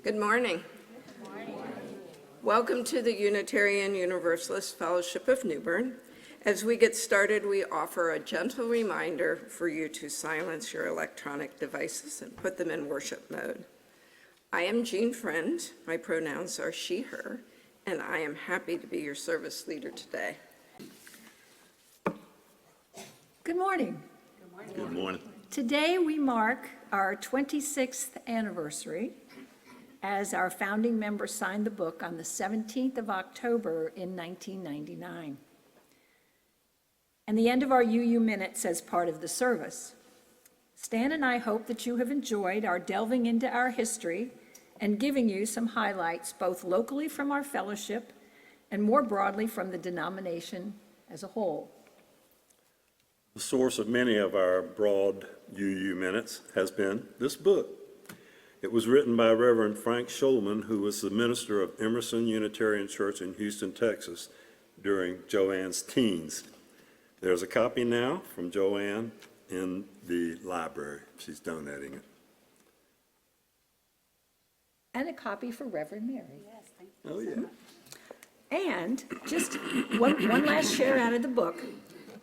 Good morning. Good morning. Welcome to the Unitarian Universalist Fellowship of New Bern. As we get started, we offer a gentle reminder for you to silence your electronic devices and put them in worship mode. I am Jean Friend. My pronouns are she, her, and I am happy to be your service leader today. Good morning. Good morning. Today we mark our 26th anniversary as our founding members signed the book on the 17th of October in 1999. And the end of our UU minutes as part of the service. Stan and I hope that you have enjoyed our delving into our history and giving you some highlights both locally from our fellowship and more broadly from the denomination as a whole. The source of many of our broad UU minutes has been this book. It was written by Reverend Frank Schulman, who was the minister of Emerson Unitarian Church in Houston, Texas, during Joanne's teens. There's a copy now from Joanne in the library. She's donating it. And a copy for Reverend Mary. Yes, thank you. Oh, yeah. And just one last share out of the book.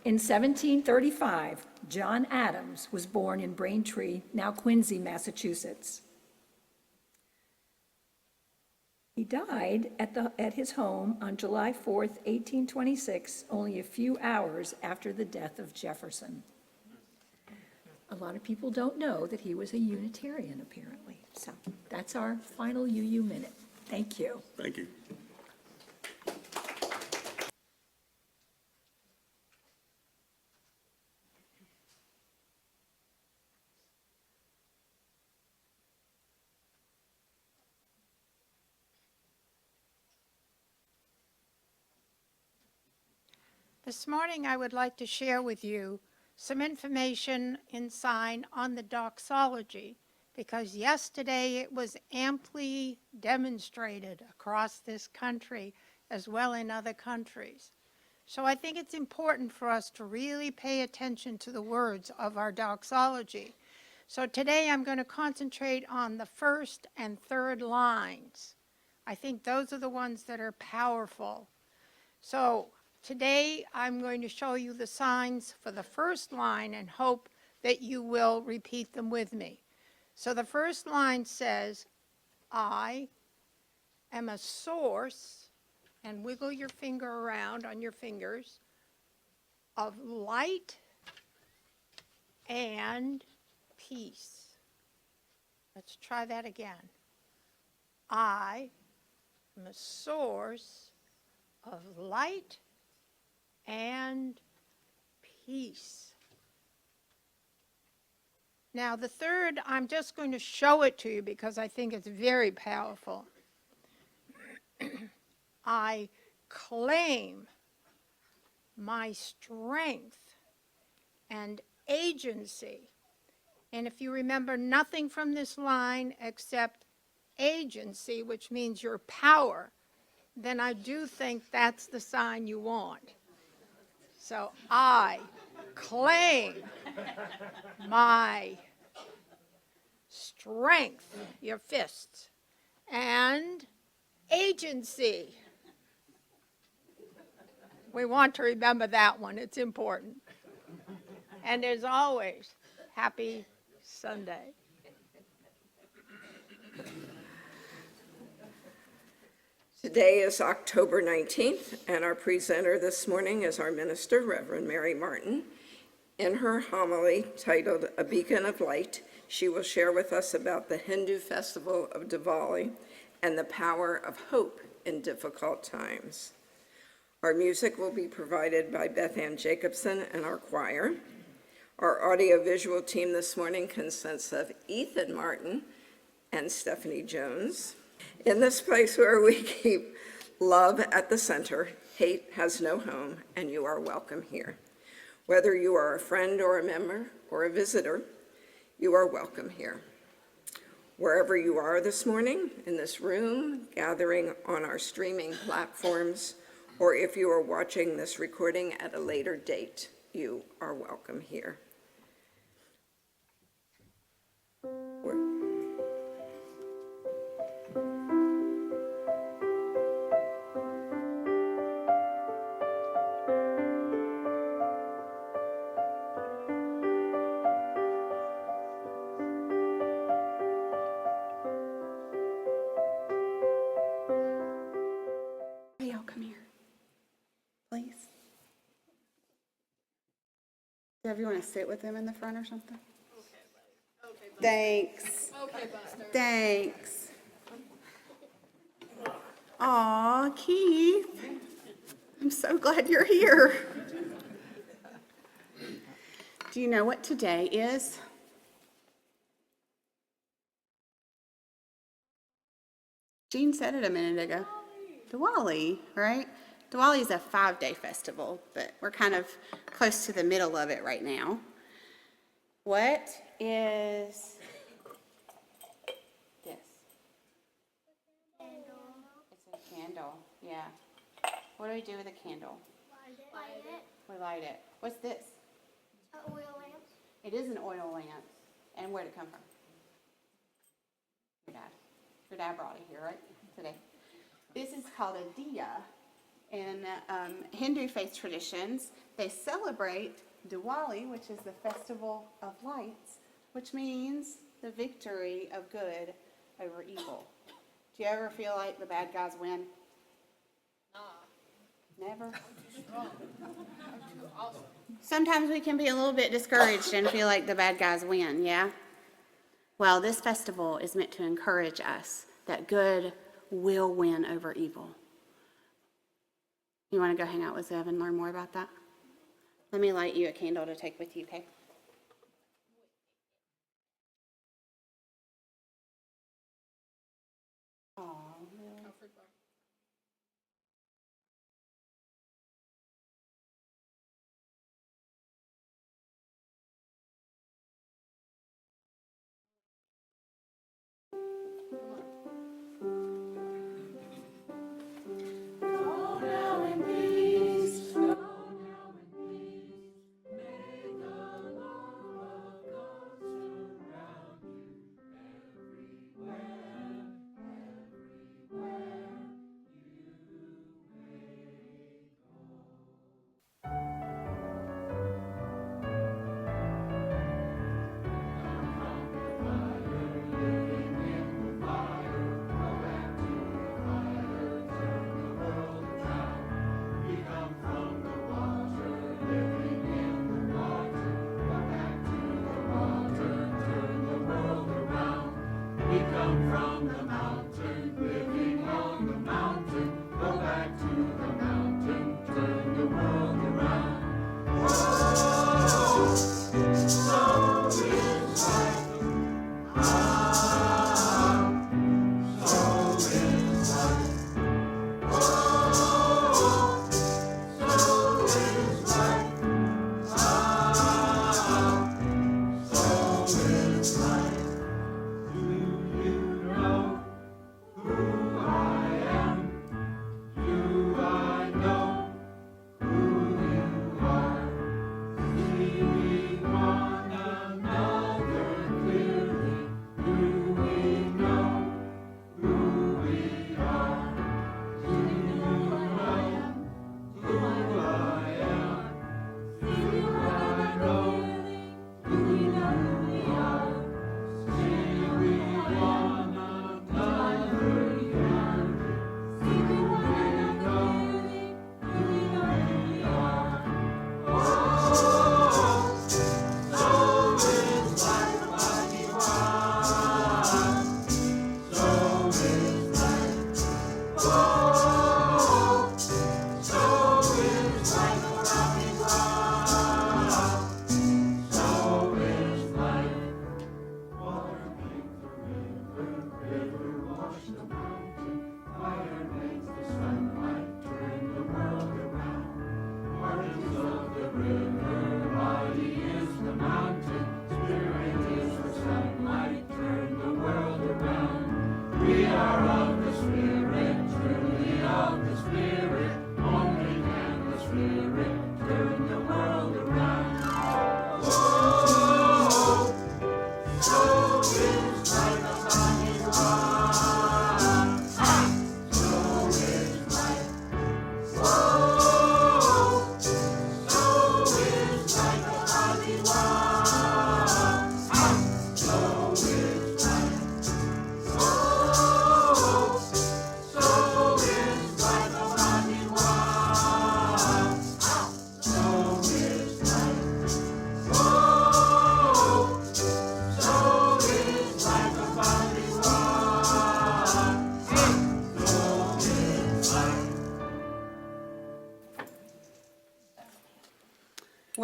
In 1735, John Adams was born in Braintree, now Quincy, Massachusetts. He died at his home on July 4th, 1826, only a few hours after the death of Jefferson. A lot of people don't know that he was a Unitarian, apparently. So that's our final UU minute. Thank you. Thank you. This morning, I would like to share with you some information in sign on the doxology, because yesterday it was amply demonstrated across this country as well in other countries. So I think it's important for us to really pay attention to the words of our doxology. So today I'm going to concentrate on the first and third lines. I think those are the ones that are powerful. So today, I'm going to show you the signs for the first line and hope that you will repeat them with me. So the first line says, I am a source, and wiggle your finger around on your fingers, of light and peace. Let's try that again. I am a source of light and peace. Now the third, I'm just going to show it to you because I think it's very powerful. I claim my strength and agency. And if you remember nothing from this line except agency, which means your power, then I do think that's the sign you want. So I claim my strength, your fists, and agency. We want to remember that one. It's important. And as always, happy Sunday. Today is October 19th, and our presenter this morning is our minister, Reverend Mary Martin. In her homily titled A Beacon of Light, she will share with us about the Hindu festival of Diwali and the power of hope in difficult times. Our music will be provided by Beth Ann Jacobson and our choir. Our audiovisual team this morning consists of Ethan Martin and Stephanie Jones. In this place where we keep love at the center, hate has no home, and you are welcome here. Whether you are a friend or a member or a visitor, you are welcome here. Wherever you are this morning, in this room, gathering on our streaming platforms, or if you are watching this recording at a later date, you are welcome here. Dev, you want to sit with them in the front or something? Thanks. Okay, Buster. Thanks. Aw, Keith. I'm so glad you're here. Do you know what today is? Jean said it a minute ago. Diwali, right? Diwali is a 5-day festival, but we're kind of close to the middle of it right now. What is this? It's a candle, yeah. What do we do with a candle? Light it. We light it. What's this? Oil lamp. It is an oil lamp. And where'd it come from? Your dad. Your dad brought it here, right? Today. This is called a diya. In Hindu faith traditions, they celebrate Diwali, which is the festival of lights, which means the victory of good over evil. Do you ever feel like the bad guys win? Never? Sometimes we can be a little bit discouraged and feel like the bad guys win, yeah? Well, this festival is meant to encourage us that good will win over evil. You want to go hang out with Zev and learn more about that? Let me light you a candle to take with you, okay? Oh, really?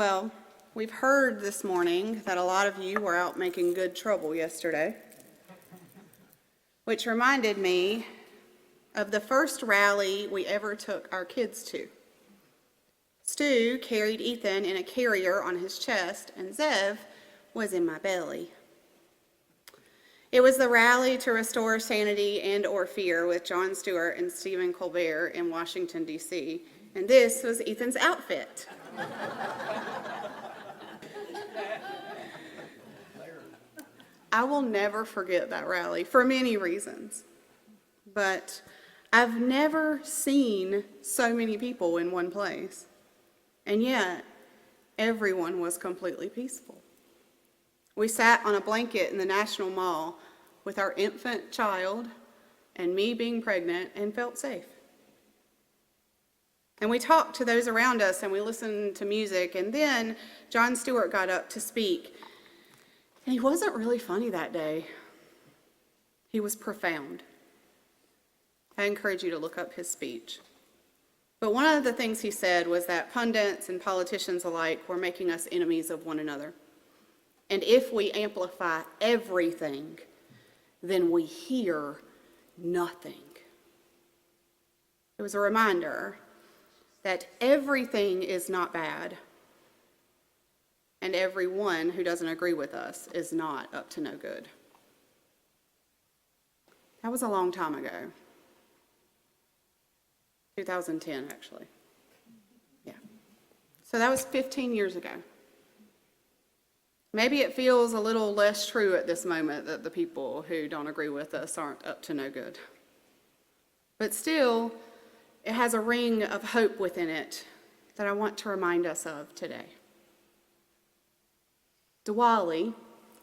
Well, we've heard this morning that a lot of you were out making good trouble yesterday, which reminded me of the first rally we ever took our kids to. Stu carried Ethan in a carrier on his chest, and Zev was in my belly. It was the rally to restore sanity and/or fear with Jon Stewart and Stephen Colbert in Washington, D.C., and this was Ethan's outfit. I will never forget that rally for many reasons, but I've never seen so many people in one place, and yet everyone was completely peaceful. We sat on a blanket in the National Mall with our infant child and me being pregnant and felt safe. And we talked to those around us and we listened to music, and then Jon Stewart got up to speak. And he wasn't really funny that day. He was profound. I encourage you to look up his speech. But one of the things he said was that pundits and politicians alike were making us enemies of one another. And if we amplify everything, then we hear nothing. It was a reminder that everything is not bad, and everyone who doesn't agree with us is not up to no good. That was a long time ago. 2010, actually. Yeah. So that was 15 years ago. Maybe it feels a little less true at this moment that the people who don't agree with us aren't up to no good. But still, it has a ring of hope within it that I want to remind us of today. Diwali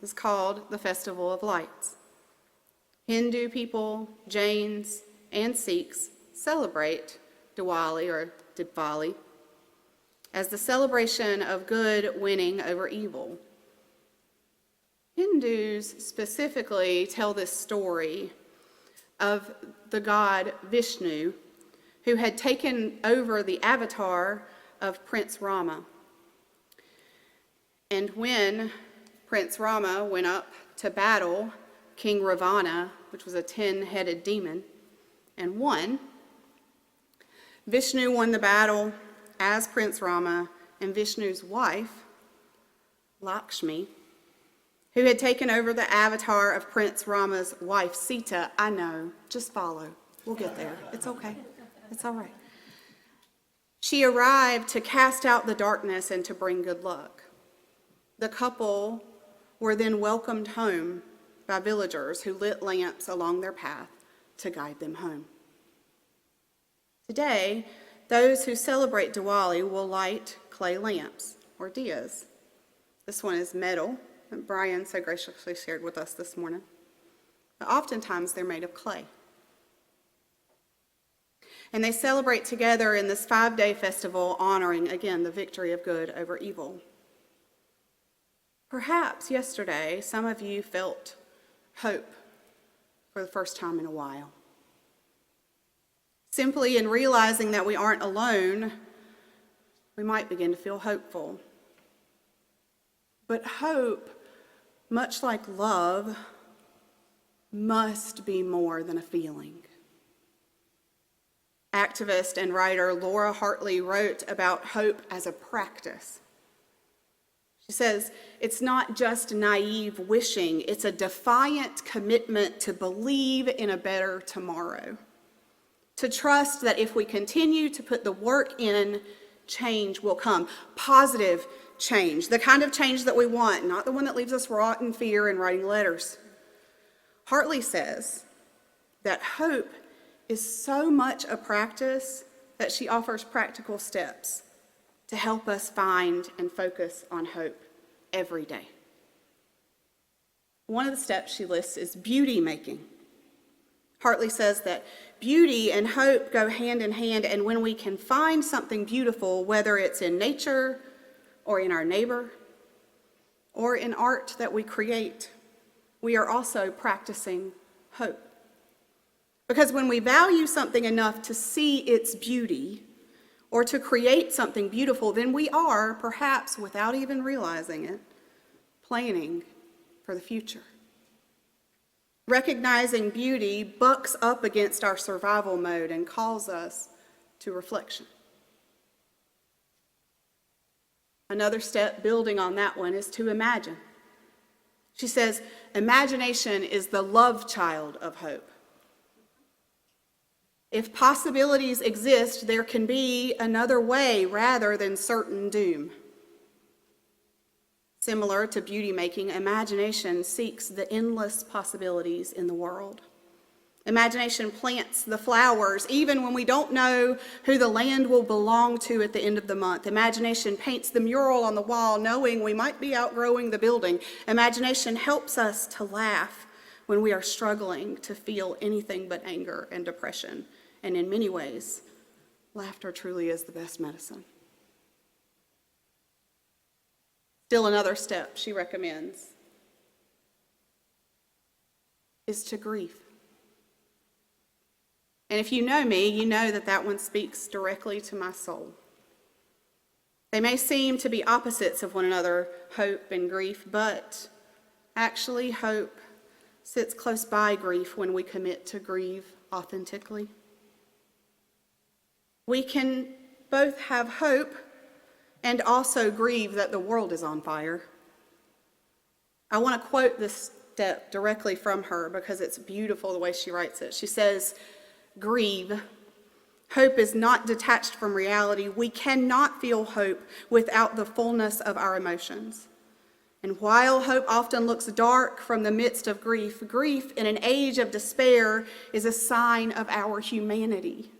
is called the Festival of Lights. Hindu people, Jains, and Sikhs celebrate Diwali or Diwali as the celebration of good winning over evil. Hindus specifically tell this story of the god Vishnu, who had taken over the avatar of Prince Rama. And when Prince Rama went up to battle King Ravana, which was a 10-headed demon, and won, Vishnu won the battle as Prince Rama, and Vishnu's wife, Lakshmi, who had taken over the avatar of Prince Rama's wife, Sita. I know, just follow. We'll get there. It's okay. It's all right. She arrived to cast out the darkness and to bring good luck. The couple were then welcomed home by villagers who lit lamps along their path to guide them home. Today, those who celebrate Diwali will light clay lamps, or diyas. This one is metal, that Brian so graciously shared with us this morning. But oftentimes they're made of clay. And they celebrate together in this 5-day festival, honoring, again, the victory of good over evil. Perhaps yesterday, some of you felt hope for the first time in a while. Simply in realizing that we aren't alone, we might begin to feel hopeful. But hope, much like love, must be more than a feeling. Activist and writer Laura Hartley wrote about hope as a practice. She says, it's not just naive wishing, it's a defiant commitment to believe in a better tomorrow. To trust that if we continue to put the work in, change will come. Positive change, the kind of change that we want, not the one that leaves us rot in fear and writing letters. Hartley says that hope is so much a practice that she offers practical steps to help us find and focus on hope every day. One of the steps she lists is beauty making. Hartley says that beauty and hope go hand in hand, and when we can find something beautiful, whether it's in nature or in our neighbor or in art that we create, we are also practicing hope. Because when we value something enough to see its beauty, or to create something beautiful, then we are, perhaps without even realizing it, planning for the future. Recognizing beauty bucks up against our survival mode and calls us to reflection. Another step building on that one is to imagine. She says, imagination is the love child of hope. If possibilities exist, there can be another way rather than certain doom. Similar to beauty making, imagination seeks the endless possibilities in the world. Imagination plants the flowers even when we don't know who the land will belong to at the end of the month. Imagination paints the mural on the wall knowing we might be outgrowing the building. Imagination helps us to laugh when we are struggling to feel anything but anger and depression. And in many ways, laughter truly is the best medicine. Still another step she recommends is to grieve. And if you know me, you know that that one speaks directly to my soul. They may seem to be opposites of one another, hope and grief, but actually hope sits close by grief when we commit to grieve authentically. We can both have hope and also grieve that the world is on fire. I want to quote this step directly from her because it's beautiful the way she writes it. She says, grieve. Hope is not detached from reality. We cannot feel hope without the fullness of our emotions. And while hope often looks dark from the midst of grief, grief in an age of despair is a sign of our humanity.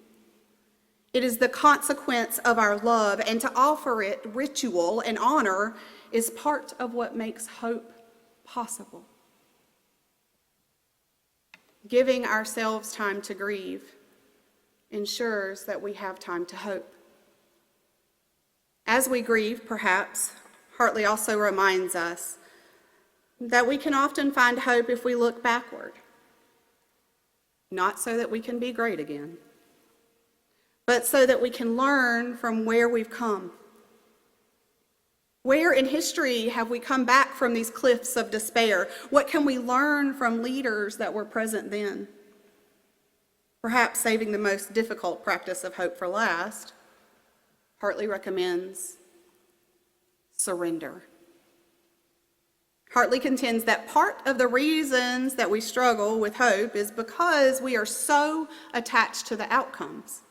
It is the consequence of our love, and to offer it ritual and honor is part of what makes hope possible. Giving ourselves time to grieve ensures that we have time to hope. As we grieve, perhaps, Hartley also reminds us that we can often find hope if we look backward, not so that we can be great again, but so that we can learn from where we've come. Where in history have we come back from these cliffs of despair? What can we learn from leaders that were present then? Perhaps saving the most difficult practice of hope for last, Hartley recommends surrender. Hartley contends that part of the reasons that we struggle with hope is because we are so attached to the outcomes.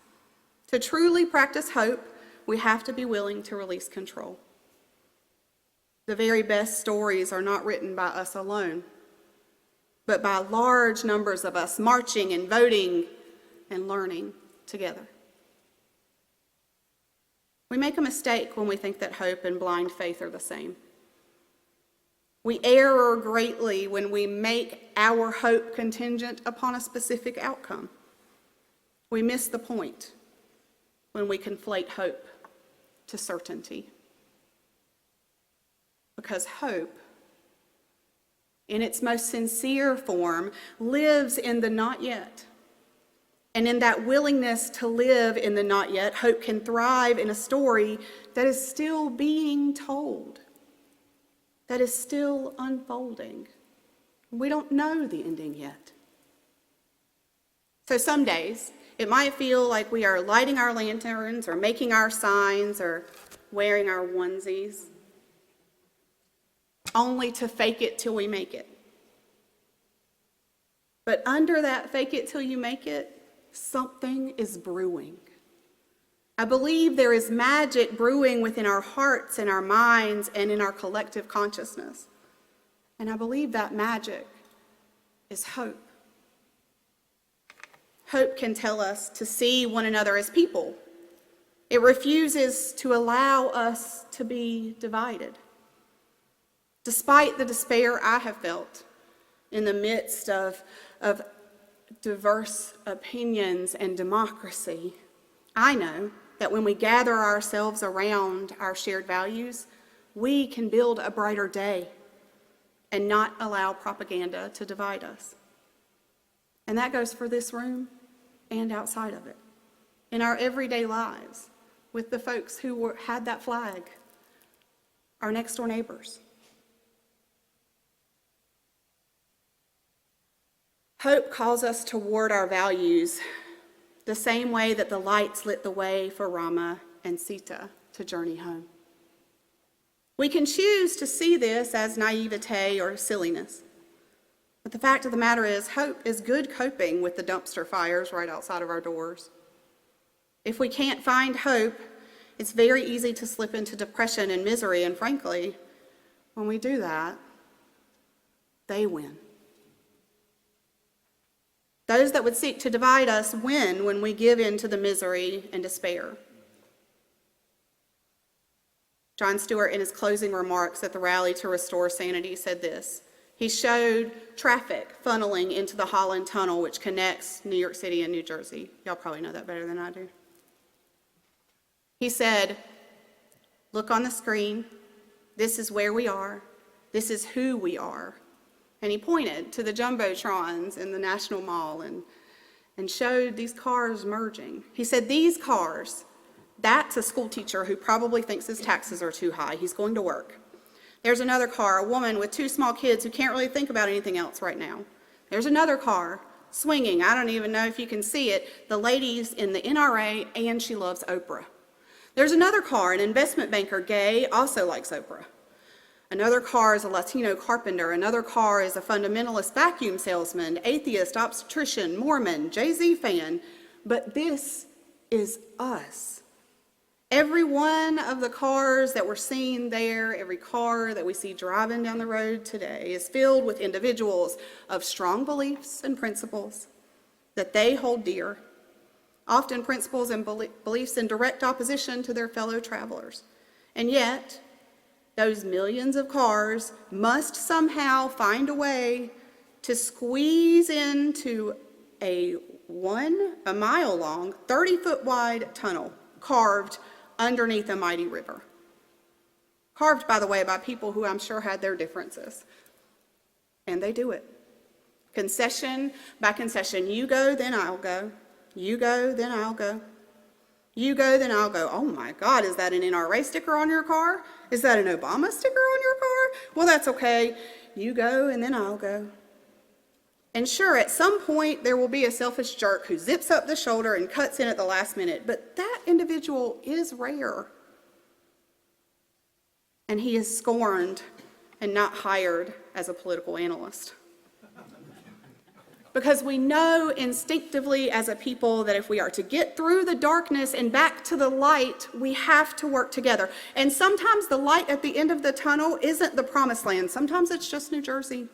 To truly practice hope, we have to be willing to release control. The very best stories are not written by us alone, but by large numbers of us marching and voting and learning together. We make a mistake when we think that hope and blind faith are the same. We err greatly when we make our hope contingent upon a specific outcome. We miss the point when we conflate hope to certainty. Because hope, in its most sincere form, lives in the not yet. And in that willingness to live in the not yet, hope can thrive in a story that is still being told, that is still unfolding. We don't know the ending yet. So some days, it might feel like we are lighting our lanterns or making our signs or wearing our onesies, only to fake it till we make it. But under that fake it till you make it, something is brewing. I believe there is magic brewing within our hearts and our minds and in our collective consciousness. And I believe that magic is hope. Hope can tell us to see one another as people. It refuses to allow us to be divided. Despite the despair I have felt in the midst of diverse opinions and democracy, I know that when we gather ourselves around our shared values, we can build a brighter day and not allow propaganda to divide us. And that goes for this room and outside of it. In our everyday lives, with the folks who had that flag, our next door neighbors. Hope calls us toward our values the same way that the lights lit the way for Rama and Sita to journey home. We can choose to see this as naivete or silliness. But the fact of the matter is, hope is good coping with the dumpster fires right outside of our doors. If we can't find hope, it's very easy to slip into depression and misery, and frankly, when we do that, they win. Those that would seek to divide us win when we give in to the misery and despair. Jon Stewart, in his closing remarks at the rally to restore sanity, said this. He showed traffic funneling into the Holland Tunnel, which connects New York City and New Jersey. Y'all probably know that better than I do. He said, look on the screen. This is where we are. This is who we are. And he pointed to the jumbotrons in the National Mall and showed these cars merging. He said, these cars, that's a school teacher who probably thinks his taxes are too high. He's going to work. There's another car, a woman with 2 small kids who can't really think about anything else right now. There's another car, swinging. I don't even know if you can see it. The lady's in the NRA and she loves Oprah. There's another car, an investment banker, gay, also likes Oprah. Another car is a Latino carpenter. Another car is a fundamentalist vacuum salesman, atheist, obstetrician, Mormon, Jay-Z fan. But this is us. Every one of the cars that we're seeing there, every car that we see driving down the road today is filled with individuals of strong beliefs and principles that they hold dear, often principles and beliefs in direct opposition to their fellow travelers. And yet, those millions of cars must somehow find a way to squeeze into a mile-long, 30-foot wide tunnel carved underneath a mighty river. Carved, by the way, by people who I'm sure had their differences. And they do it. Concession by concession. You go, then I'll go. You go, then I'll go. You go, then I'll go. Oh my God, is that an NRA sticker on your car? Is that an Obama sticker on your car? Well, that's okay. You go, and then I'll go. And sure, at some point, there will be a selfish jerk who zips up the shoulder and cuts in at the last minute, but that individual is rare. And he is scorned and not hired as a political analyst. Because we know instinctively as a people that if we are to get through the darkness and back to the light, we have to work together. And sometimes the light at the end of the tunnel isn't the promised land. Sometimes it's just New Jersey.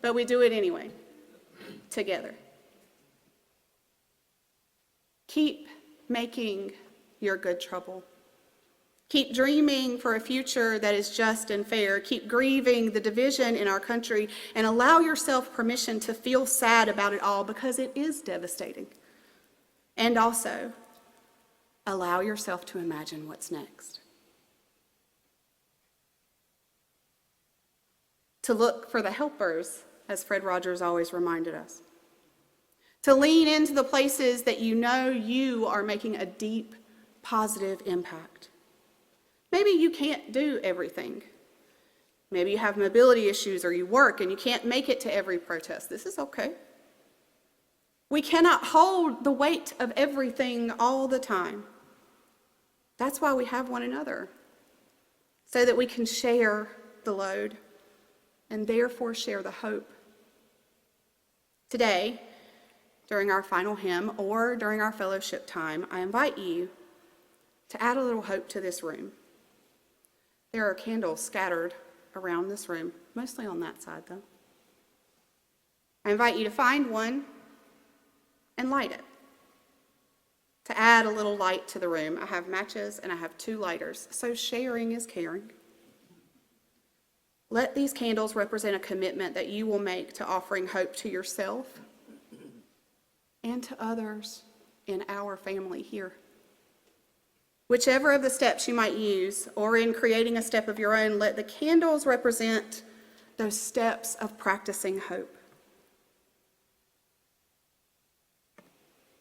But we do it anyway, together. Keep making your good trouble. Keep dreaming for a future that is just and fair. Keep grieving the division in our country and allow yourself permission to feel sad about it all because it is devastating. And also, allow yourself to imagine what's next. To look for the helpers, as Fred Rogers always reminded us. To lean into the places that you know you are making a deep, positive impact. Maybe you can't do everything. Maybe you have mobility issues or you work and you can't make it to every protest. This is okay. We cannot hold the weight of everything all the time. That's why we have one another, so that we can share the load and therefore share the hope. Today, during our final hymn or during our fellowship time, I invite you to add a little hope to this room. There are candles scattered around this room, mostly on that side though. I invite you to find one and light it, to add a little light to the room. I have matches and I have 2 lighters, so sharing is caring. Let these candles represent a commitment that you will make to offering hope to yourself and to others in our family here. Whichever of the steps you might use, or in creating a step of your own, let the candles represent those steps of practicing hope.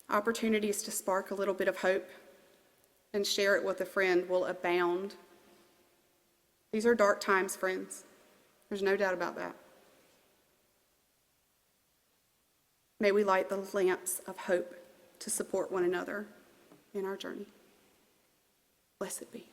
Opportunities to spark a little bit of hope and share it with a friend will abound. These are dark times, friends. There's no doubt about that. May we light the lamps of hope to support one another in our journey. Blessed be.